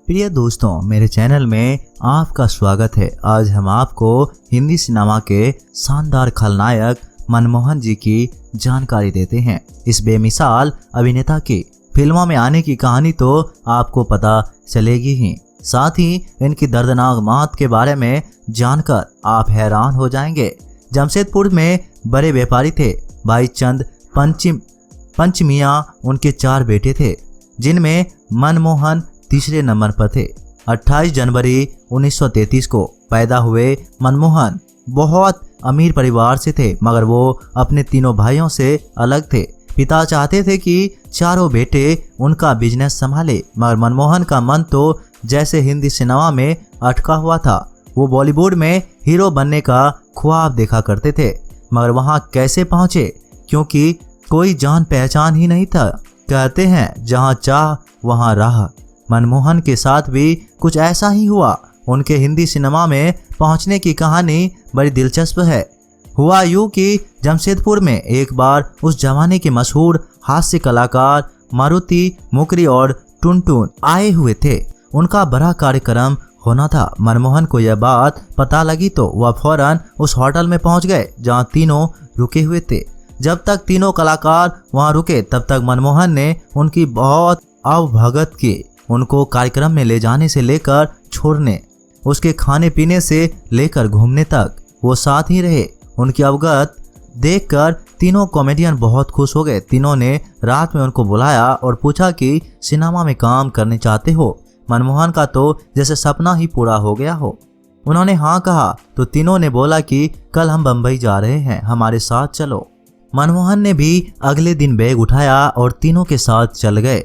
प्रिय दोस्तों, मेरे चैनल में आपका स्वागत है। आज हम आपको हिंदी सिनेमा के शानदार खलनायक मनमोहन जी की जानकारी देते हैं। इस बेमिसाल अभिनेता की फिल्मों में आने की कहानी तो आपको पता चलेगी ही, साथ ही इनकी दर्दनाक मौत के बारे में जानकर आप हैरान हो जाएंगे। जमशेदपुर में बड़े व्यापारी थे भाई चंद पंचमिया। उनके 4 बेटे थे जिनमें मनमोहन तीसरे नंबर पर थे। 28 जनवरी 1933 को पैदा हुए मनमोहन बहुत अमीर परिवार से थे, मगर वो अपने तीनों भाइयों से अलग थे। पिता चाहते थे कि चारों बेटे उनका बिजनेस संभाले, मगर मनमोहन का मन तो जैसे हिंदी सिनेमा में अटका हुआ था। वो बॉलीवुड में हीरो बनने का ख्वाब देखा करते थे, मगर वहाँ कैसे पहुँचे, क्योंकि कोई जान पहचान ही नहीं था। कहते हैं जहाँ चाह वहाँ राह। मनमोहन के साथ भी कुछ ऐसा ही हुआ। उनके हिंदी सिनेमा में पहुंचने की कहानी बड़ी दिलचस्प है। हुआ यूं कि जमशेदपुर में एक बार उस जमाने के मशहूर हास्य कलाकार मारुति मुकरी और टुनटुन आए हुए थे। उनका बड़ा कार्यक्रम होना था। मनमोहन को यह बात पता लगी तो वह फौरन उस होटल में पहुंच गए जहां तीनों रुके हुए थे। जब तक तीनों कलाकार वहां रुके तब तक मनमोहन ने उनकी बहुत अवभगत की। उनको कार्यक्रम में ले जाने से लेकर छोड़ने, उसके खाने पीने से लेकर घूमने तक वो साथ ही रहे। उनकी अवगत देखकर तीनों कॉमेडियन बहुत खुश हो गए। तीनों ने रात में उनको बुलाया और पूछा कि सिनेमा में काम करने चाहते हो। मनमोहन का तो जैसे सपना ही पूरा हो गया हो। उन्होंने हाँ कहा तो तीनों ने बोला कि कल हम बम्बई जा रहे हैं, हमारे साथ चलो। मनमोहन ने भी अगले दिन बैग उठाया और तीनों के साथ चल गए।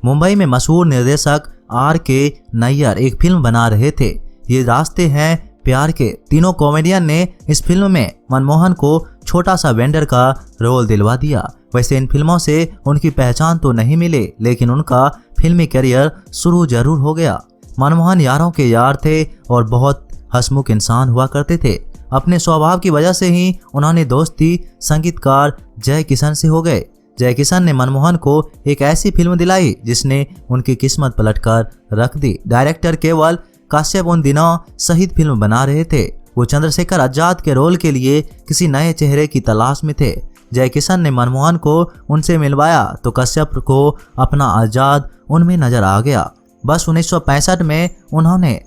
मुंबई में मशहूर निर्देशक R.K. नैयर एक फिल्म बना रहे थे, ये रास्ते हैं प्यार के। तीनों कॉमेडियन ने इस फिल्म में मनमोहन को छोटा सा वेंडर का रोल दिलवा दिया। वैसे इन फिल्मों से उनकी पहचान तो नहीं मिली, लेकिन उनका फिल्मी करियर शुरू जरूर हो गया। मनमोहन यारों के यार थे और बहुत हंसमुख इंसान हुआ करते थे। अपने स्वभाव की वजह से ही उन्होंने दोस्ती संगीतकार जय किशन से हो गए। जय किशन ने मनमोहन को एक ऐसी फिल्म दिलाई जिसने उनकी किस्मत पलटकर रख दी। डायरेक्टर केवल काश्यप उन दिनों शहीद फिल्म बना रहे थे। वो चंद्रशेखर आजाद के रोल के लिए किसी नए चेहरे की तलाश में थे। जय किशन ने मनमोहन को उनसे मिलवाया तो कश्यप को अपना आजाद उनमें नजर आ गया। बस 1965 में उन्होंने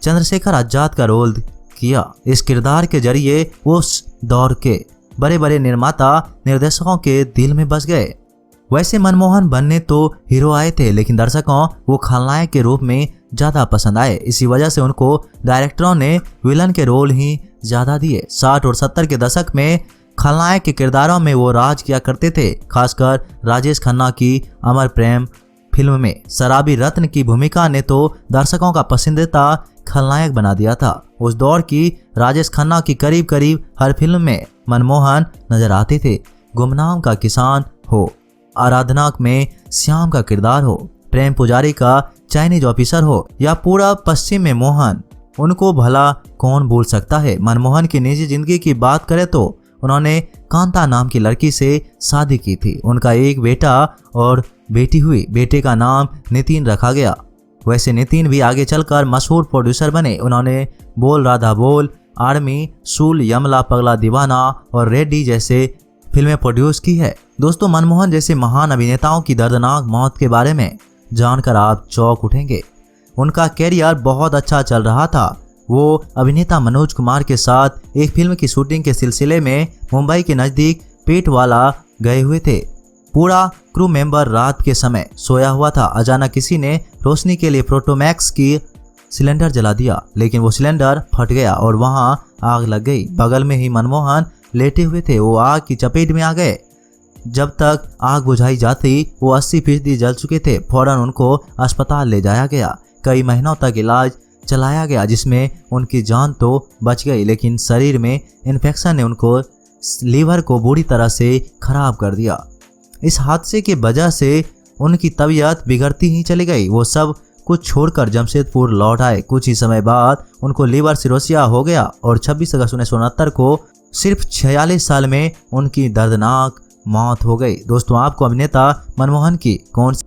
चंद्रशेखर आजाद का रोल किया। इस किरदार के जरिए वो उस दौर के बड़े बड़े निर्माता निर्देशकों के दिल में बस गए। वैसे मनमोहन बनने तो हीरो आए थे, लेकिन दर्शकों वो खलनायक के रूप में ज़्यादा पसंद आए। इसी वजह से उनको डायरेक्टरों ने विलन के रोल ही ज़्यादा दिए। 60 और 70 के दशक में खलनायक के किरदारों में वो राज किया करते थे। खासकर राजेश खन्ना की अमर प्रेम फिल्म में शराबी रत्न की भूमिका ने तो दर्शकों का पसंदीदा खलनायक बना दिया था। उस दौर की राजेश खन्ना की करीब करीब हर फिल्म में मनमोहन नजर आते थे। गुमनाम का किसान हो, आराधना में श्याम का किरदार हो, प्रेम पुजारी का चाइनीज ऑफिसर हो या पूरा पश्चिम में मोहन, उनको भला कौन भूल सकता है। मनमोहन की निजी जिंदगी की बात करें तो उन्होंने कांता नाम की लड़की से शादी की थी। उनका एक बेटा और बेटी हुई। बेटे का नाम नितिन रखा गया। वैसे नितिन भी आगे चलकर मशहूर प्रोड्यूसर बने। उन्होंने बोल राधा बोल, आर्मी, सूल, यमला पगला दीवाना और रेड्डी जैसे फिल्में प्रोड्यूस की है। दोस्तों, मनमोहन जैसे महान अभिनेताओं की दर्दनाक मौत के बारे में जानकर आप चौंक उठेंगे। उनका कैरियर बहुत अच्छा चल रहा था। वो अभिनेता मनोज कुमार के साथ एक फिल्म की शूटिंग के सिलसिले में मुंबई के नज़दीक पेटवाला गए हुए थे। पूरा क्रू मेंबर रात के समय सोया हुआ था। अचानक किसी ने रोशनी के लिए प्रोटोमैक्स की सिलेंडर जला दिया, लेकिन वो सिलेंडर फट गया और वहां आग लग गई। बगल में ही मनमोहन लेटे हुए थे। वो आग की चपेट में आ गए। जब तक आग बुझाई जाती वो 80% जल चुके थे। फौरन उनको अस्पताल ले जाया गया। कई महीनों तक इलाज चलाया गया, जिसमें उनकी जान तो बच गई, लेकिन शरीर में इन्फेक्शन ने उनको लीवर को बुरी तरह से खराब कर दिया। इस हादसे की वजह से उनकी तबीयत बिगड़ती ही चली गई। वो सब कुछ छोड़कर जमशेदपुर लौट आए। कुछ ही समय बाद उनको लीवर सिरोसिया हो गया और 26 अगस्त 1969 को सिर्फ 46 साल में उनकी दर्दनाक मौत हो गई। दोस्तों, आपको अभिनेता मनमोहन की कौन सी